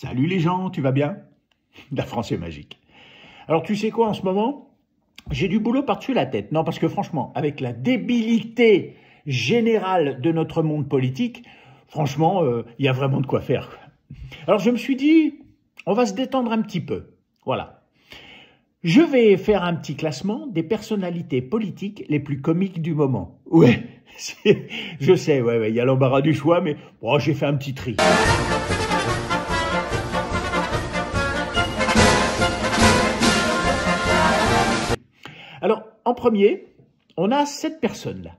Salut les gens, tu vas bien? La France est magique. Alors tu sais quoi en ce moment? J'ai du boulot par-dessus la tête. Non, parce que franchement, avec la débilité générale de notre monde politique, franchement, il y a vraiment de quoi faire. Alors je me suis dit, on va se détendre un petit peu. Voilà. Je vais faire un petit classement des personnalités politiques les plus comiques du moment. Ouais, je sais, ouais, il y a l'embarras du choix, mais bon, j'ai fait un petit tri. Alors, en premier, on a cette personne-là.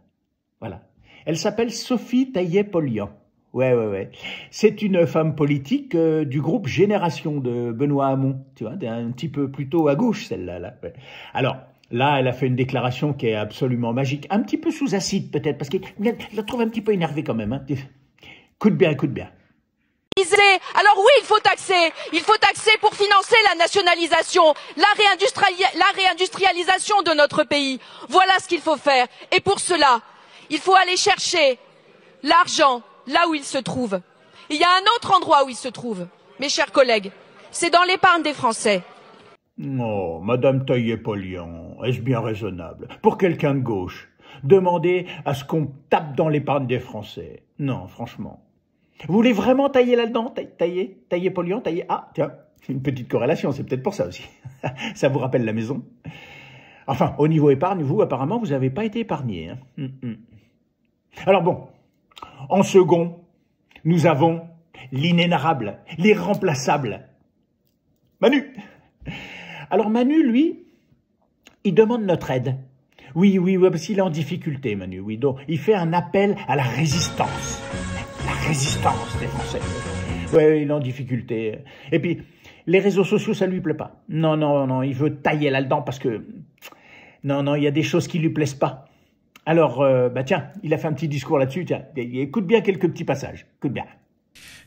Voilà. Elle s'appelle Sophie Taillé-Polian. Ouais. C'est une femme politique du groupe Génération de Benoît Hamon. Tu vois, un petit peu plutôt à gauche, celle-là. Là. Ouais. Alors, là, elle a fait une déclaration qui est absolument magique. Un petit peu sous acide, peut-être, parce qu'elle la trouve un petit peu énervée quand même. Hein. Écoute bien. Alors oui, il faut taxer pour financer la nationalisation, la réindustrialisation de notre pays. Voilà ce qu'il faut faire. Et pour cela, il faut aller chercher l'argent là où il se trouve. Il y a un autre endroit où il se trouve, mes chers collègues, c'est dans l'épargne des Français. Oh, Madame Taillé-Polian, est-ce bien raisonnable? Pour quelqu'un de gauche, demander à ce qu'on tape dans l'épargne des Français. Non, franchement. Vous voulez vraiment tailler là-dedans? Taillé-Polian, tailler... Ah, tiens, une petite corrélation, c'est peut-être pour ça aussi. Ça vous rappelle la maison. Enfin, au niveau épargne, vous, apparemment, vous n'avez pas été épargné. Hein. Alors bon, en second, nous avons l'inénarrable, l'irremplaçable. Manu. Alors Manu, lui, il demande notre aide. Oui, parce qu'il est en difficulté, Manu, oui. Donc, il fait un appel à la résistance. La résistance des Français. Oui, il est en difficulté. Et puis, les réseaux sociaux, ça lui plaît pas. Non, il veut tailler là-dedans parce que... Non, il y a des choses qui lui plaisent pas. Alors, tiens, il a fait un petit discours là-dessus. Tiens, écoute bien quelques petits passages. Écoute bien.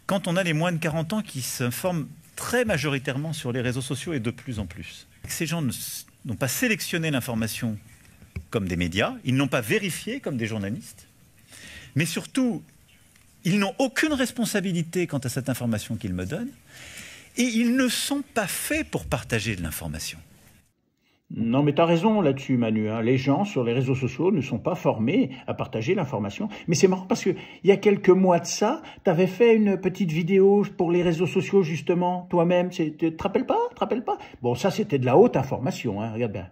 Quand on a les moins de 40 ans qui s'informent très majoritairement sur les réseaux sociaux et de plus en plus, ces gens n'ont pas sélectionné l'information comme des médias, ils n'ont pas vérifié comme des journalistes, mais surtout, ils n'ont aucune responsabilité quant à cette information qu'ils me donnent, et ils ne sont pas faits pour partager de l'information. Non, mais tu as raison là-dessus, Manu. Hein. Les gens sur les réseaux sociaux ne sont pas formés à partager l'information. Mais c'est marrant parce qu'il y a quelques mois de ça, tu avais fait une petite vidéo pour les réseaux sociaux, justement, toi-même. Tu te rappelles pas? Bon, ça, c'était de la haute information. Hein. Regarde bien.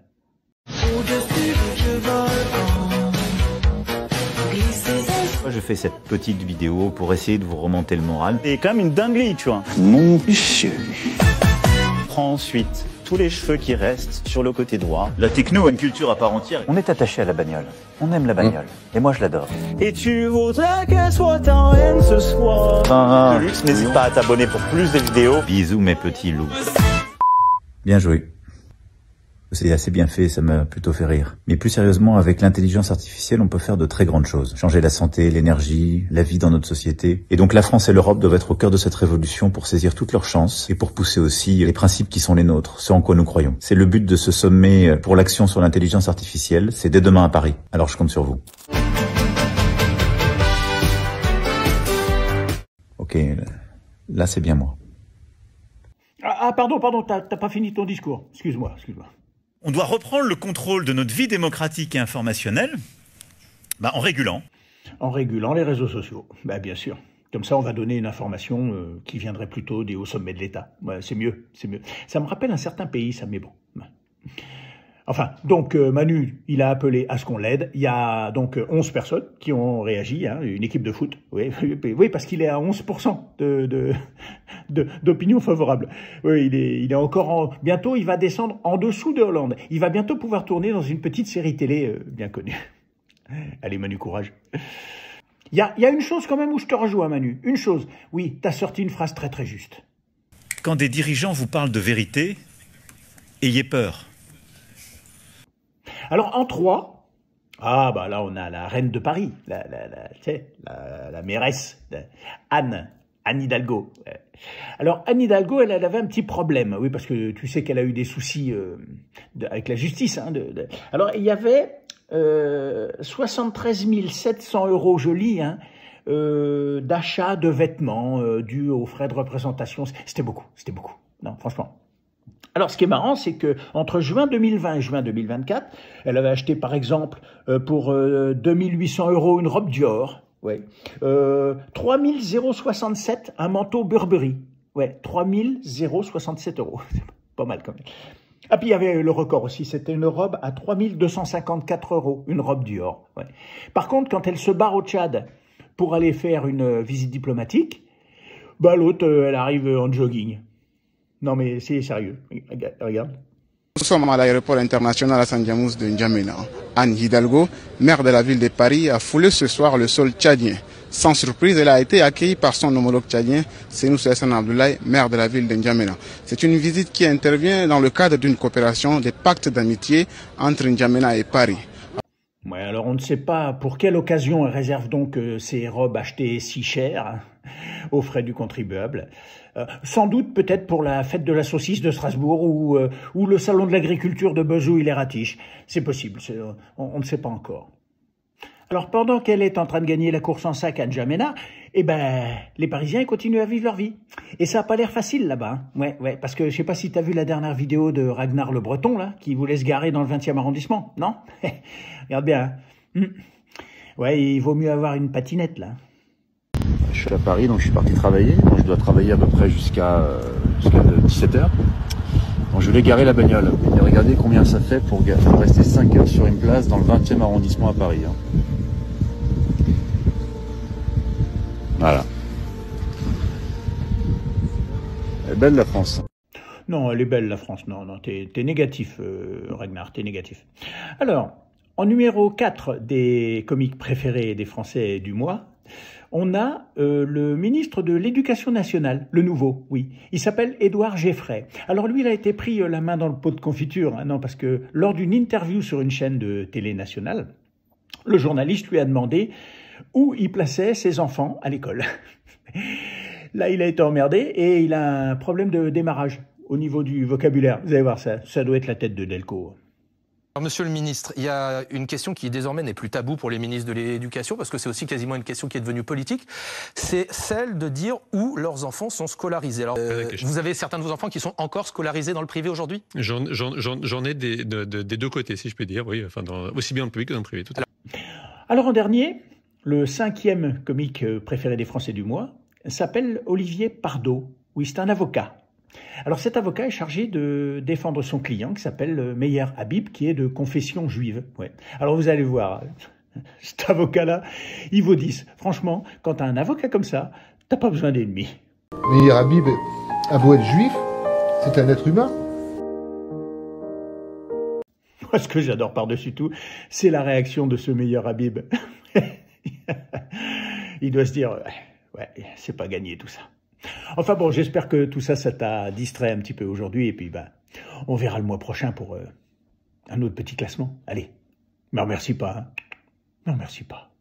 Je fais cette petite vidéo pour essayer de vous remonter le moral. C'est quand même une dinguerie, tu vois. Prends ensuite tous les cheveux qui restent sur le côté droit. La techno a une culture à part entière. On est attaché à la bagnole. On aime la bagnole. Et moi, je l'adore. Et tu voudrais qu'elle soit en haine ce soir. N'hésite pas à t'abonner pour plus de vidéos. Bisous, mes petits loups. Bien joué. C'est assez bien fait, ça m'a plutôt fait rire. Mais plus sérieusement, avec l'intelligence artificielle, on peut faire de très grandes choses. Changer la santé, l'énergie, la vie dans notre société. Et donc la France et l'Europe doivent être au cœur de cette révolution pour saisir toutes leurs chances et pour pousser aussi les principes qui sont les nôtres, ceux en quoi nous croyons. C'est le but de ce sommet pour l'action sur l'intelligence artificielle. C'est dès demain à Paris. Alors je compte sur vous. Ok, là c'est bien moi. Ah, pardon, t'as pas fini ton discours. Excuse-moi. On doit reprendre le contrôle de notre vie démocratique et informationnelle en régulant. En régulant les réseaux sociaux, bien sûr. Comme ça, on va donner une information qui viendrait plutôt des hauts sommets de l'État. Ouais, c'est mieux. Ça me rappelle un certain pays, ça, mais bon. Enfin, donc Manu, il a appelé à ce qu'on l'aide. Il y a donc 11 personnes qui ont réagi, hein, une équipe de foot. Oui, parce qu'il est à 11% d'opinion favorable. Oui, il est encore bientôt, il va descendre en dessous de Hollande. Il va bientôt pouvoir tourner dans une petite série télé bien connue. Allez, Manu, courage. Il y a une chose quand même où je te rejoins, Manu. Une chose. Oui, t'as sorti une phrase très très juste. Quand des dirigeants vous parlent de vérité, ayez peur. Alors, en 3, là, on a la reine de Paris, la mairesse, Anne Hidalgo. Alors, Anne Hidalgo, elle avait un petit problème, oui, parce que tu sais qu'elle a eu des soucis avec la justice. Hein, Alors, il y avait 73 700 €, je lis, hein, d'achat de vêtements dus aux frais de représentation. C'était beaucoup. Non, franchement. Alors, ce qui est marrant, c'est que entre juin 2020 et juin 2024, elle avait acheté, par exemple, pour 2800 € une robe Dior. Ouais. 3067 un manteau Burberry. Ouais, 3067 €. Pas mal quand même. Ah, puis il y avait le record aussi, c'était une robe à 3254 €, une robe Dior. Ouais. Par contre, quand elle se barre au Tchad pour aller faire une visite diplomatique, bah l'autre, elle arrive en jogging. Non mais c'est sérieux, regarde. Nous sommes à l'aéroport international Hassan Diamouz de N'Djamena. Anne Hidalgo, maire de la ville de Paris, a foulé ce soir le sol tchadien. Sans surprise, elle a été accueillie par son homologue tchadien, Sénoussou Hassan Abdoulaye, maire de la ville de N'Djamena. C'est une visite qui intervient dans le cadre d'une coopération des pactes d'amitié entre N'Djamena et Paris. Ouais, alors on ne sait pas pour quelle occasion elle réserve donc ces robes achetées si chères aux frais du contribuable. Sans doute peut-être pour la fête de la saucisse de Strasbourg ou le salon de l'agriculture de Bezou-il-Ratiche. C'est possible, on ne sait pas encore. Alors pendant qu'elle est en train de gagner la course en sac à N'Djamena, eh ben les Parisiens continuent à vivre leur vie. Et ça n'a pas l'air facile là-bas. Hein. Ouais, parce que je sais pas si tu as vu la dernière vidéo de Ragnar le Breton là, qui voulait se garer dans le 20e arrondissement, non? Regarde bien. Ouais, il vaut mieux avoir une patinette là. Je suis à Paris, donc je suis parti travailler. Donc je dois travailler à peu près jusqu'à 17h. Donc je voulais garer la bagnole. Et regardez combien ça fait pour rester 5 heures sur une place dans le 20e arrondissement à Paris. Hein. Voilà. Elle est belle la France. Non, elle est belle la France. Non, t'es négatif, Ragnar, t'es négatif. Alors, en numéro 4 des comiques préférés des Français du mois, on a le ministre de l'Éducation nationale, le nouveau, oui. Il s'appelle Édouard Geffray. Alors lui, il a été pris la main dans le pot de confiture, hein, non, parce que lors d'une interview sur une chaîne de télé nationale, le journaliste lui a demandé où il plaçait ses enfants à l'école. Là, il a été emmerdé et il a un problème de démarrage au niveau du vocabulaire. Vous allez voir, ça doit être la tête de Delco. Alors, monsieur le ministre, il y a une question qui désormais n'est plus taboue pour les ministres de l'Éducation, parce que c'est aussi quasiment une question qui est devenue politique, c'est celle de dire où leurs enfants sont scolarisés. Alors, vous avez certains de vos enfants qui sont encore scolarisés dans le privé aujourd'hui? J'en ai des deux côtés, si je peux dire, oui, enfin aussi bien dans le public que dans le privé. Tout à fait. Alors en dernier, le 5e comique préféré des Français du mois s'appelle Olivier Pardo. Oui, c'est un avocat. Alors cet avocat est chargé de défendre son client qui s'appelle Meyer Habib, qui est de confession juive. Ouais. Alors vous allez voir, cet avocat-là, il vaut 10. Franchement, quand t'as un avocat comme ça, t'as pas besoin d'ennemis. Meyer Habib a beau être juif, c'est un être humain. Moi, ce que j'adore par-dessus tout, c'est la réaction de ce Meyer Habib. Il doit se dire, ouais, c'est pas gagné tout ça. Enfin bon, j'espère que tout ça, ça t'a distrait un petit peu aujourd'hui. Et puis, on verra le mois prochain pour un autre petit classement. Allez, me remercie pas. Hein. Me remercie pas.